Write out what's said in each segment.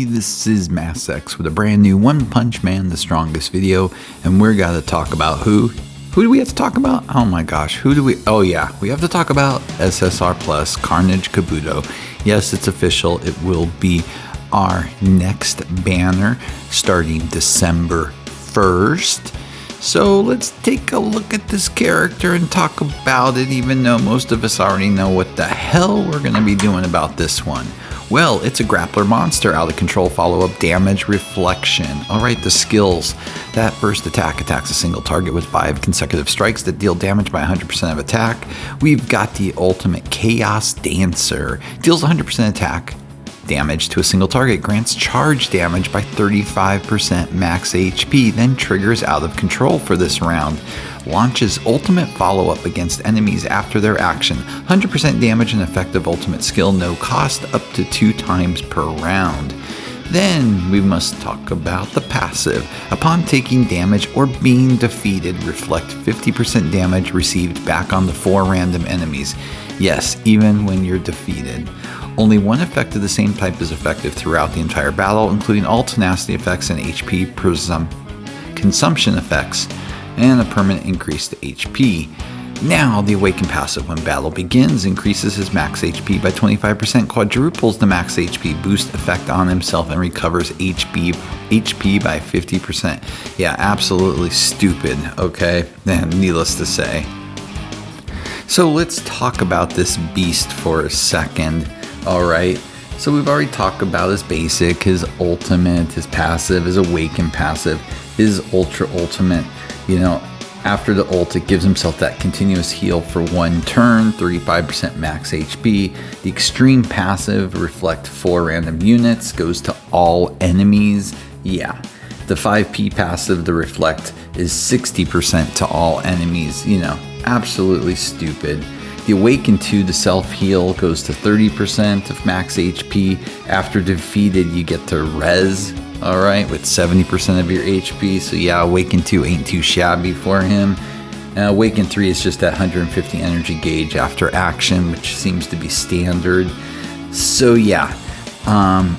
This is Mass X with a brand new One Punch Man the Strongest video, and we're gonna talk about who do we have to talk about? Oh my gosh, oh yeah, we have to talk about SSR Plus Carnage Kabuto. Yes, it's official. It will be our next banner starting December 1st. So let's take a look at this character and talk about it, even though most of us already know what the hell we're going to be doing about this one. Well, it's a grappler monster, out of control follow-up, damage, reflection. Alright, the skills. That first attack attacks a single target with 5 consecutive strikes that deal damage by 100% of attack. We've got the ultimate Chaos Dancer. Deals 100% attack damage to a single target, grants charge damage by 35% max HP, then triggers out of control for this round. Launches ultimate follow-up against enemies after their action. 100% damage and effective ultimate skill, no cost, up to 2 times per round. Then we must talk about the passive. Upon taking damage or being defeated, reflect 50% damage received back on the 4 random enemies. Yes, even when you're defeated. Only one effect of the same type is effective throughout the entire battle, including all tenacity effects and HP consumption effects, and a permanent increase to HP. Now, the Awaken passive, when battle begins, increases his max HP by 25%, quadruples the max HP boost effect on himself, and recovers HP by 50%. Yeah, absolutely stupid, okay? And needless to say. So let's talk about this beast for a second. Alright, so we've already talked about his basic, his ultimate, his passive, his Awaken passive, his ultra ultimate. You know, after the ult, it gives himself that continuous heal for 1 turn, 35% max HP. The extreme passive, reflect 4 random units, goes to all enemies. Yeah, the 5p passive, the reflect, is 60% to all enemies. You know, absolutely stupid. The Awaken 2, the self-heal, goes to 30% of max HP. After defeated, you get to res, alright, with 70% of your HP. So yeah, Awaken 2 ain't too shabby for him. Awaken 3 is just that 150 energy gauge after action, which seems to be standard. So yeah,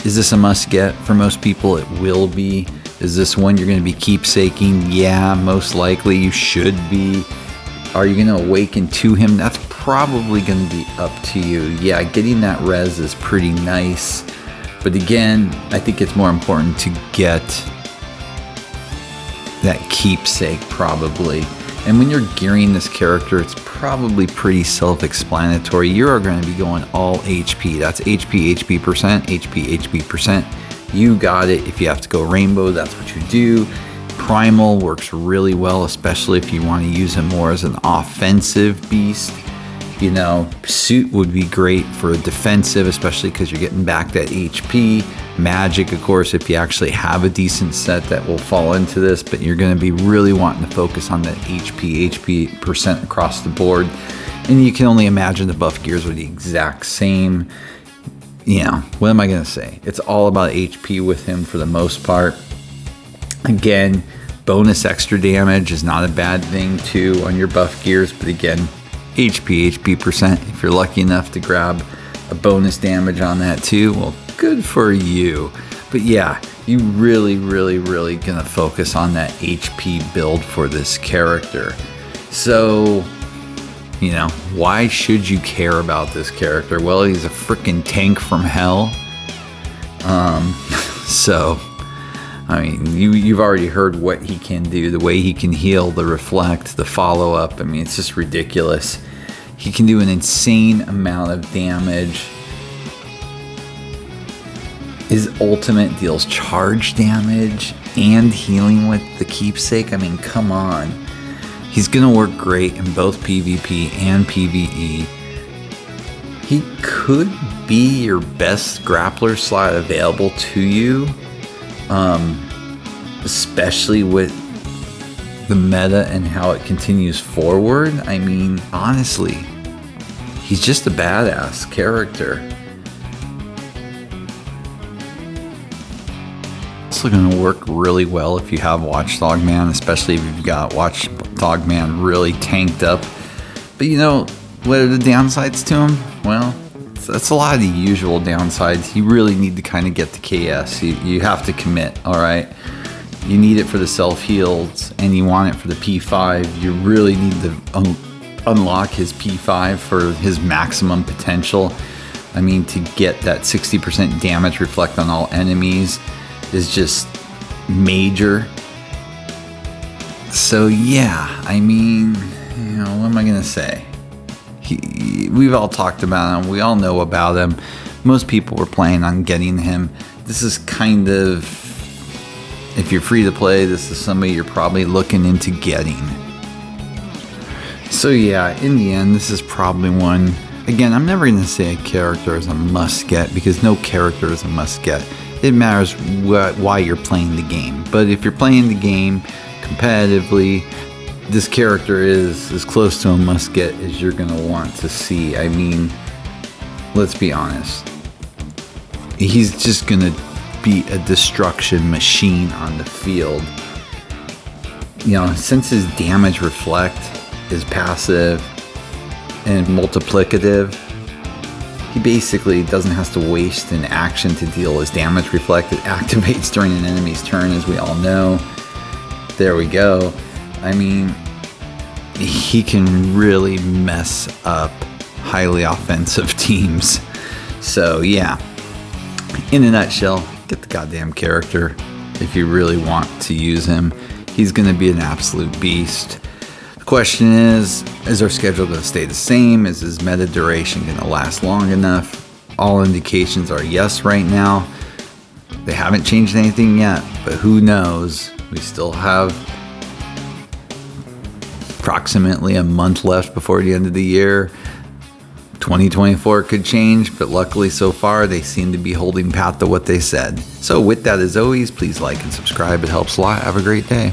is this a must-get? For most people, it will be. Is this one you're going to be keepsaking? Yeah, most likely you should be. Are you going to Awaken to him? That's probably going to be up to you. Yeah, getting that res is pretty nice. But again, I think it's more important to get that keepsake probably. And when you're gearing this character, it's probably pretty self-explanatory. You're going to be going all HP. That's HP percent, HP percent. You got it. If you have to go rainbow, that's what you do. Primal works really well, especially if you want to use him more as an offensive beast. You know, suit would be great for a defensive, especially because you're getting back that HP. Magic, of course, if you actually have a decent set that will fall into this, but you're going to be really wanting to focus on that HP percent across the board. And you can only imagine the buff gears are the exact same. You know, what am I going to say? It's all about HP with him for the most part. Again, bonus extra damage is not a bad thing too on your buff gears, but again, HP percent, if you're lucky enough to grab a bonus damage on that too, well, good for you. But yeah, you really gonna focus on that HP build for this character. So, you know, why should you care about this character? Well, he's a freaking tank from hell. So I mean, you've already heard what he can do, the way he can heal, the reflect, the follow-up. I mean, it's just ridiculous. He can do an insane amount of damage. His ultimate deals charge damage and healing with the keepsake. I mean, come on. He's going to work great in both PvP and PvE. He could be your best grappler slot available to you. Especially with the meta and how it continues forward. I mean, honestly, he's just a badass character. Also going to work really well if you have Watchdog Man, especially if you've got Watchdog Man really tanked up. But you know, what are the downsides to him? Well, That's a lot of the usual downsides. You really need to kind of get the KS. You have to commit, all right? You need it for the self-heals, and you want it for the P5. You really need to unlock his P5 for his maximum potential. I mean, to get that 60% damage reflect on all enemies is just major. So yeah, I mean, you know, what am I gonna say? We've all talked about him. We all know about him. Most people were planning on getting him. This is kind of, if you're free to play, this is somebody you're probably looking into getting. So yeah, in the end, this is probably one. Again, I'm never going to say a character is a must get, because no character is a must get. It matters why you're playing the game. But if you're playing the game competitively, this character is as close to a must get as you're going to want to see. I mean, let's be honest. He's just going to be a destruction machine on the field. You know, since his damage reflect is passive and multiplicative, he basically doesn't have to waste an action to deal his damage reflect. It activates during an enemy's turn, as we all know. There we go. I mean, he can really mess up highly offensive teams. So yeah, in a nutshell, get the goddamn character if you really want to use him. He's going to be an absolute beast. The question is our schedule going to stay the same? Is his meta duration going to last long enough? All indications are yes right now. They haven't changed anything yet, but who knows? We still have approximately a month left before the end of the year. 2024 could change, but luckily so far they seem to be holding pat to what they said. So with that, as always, please like and subscribe. It helps a lot. Have a great day.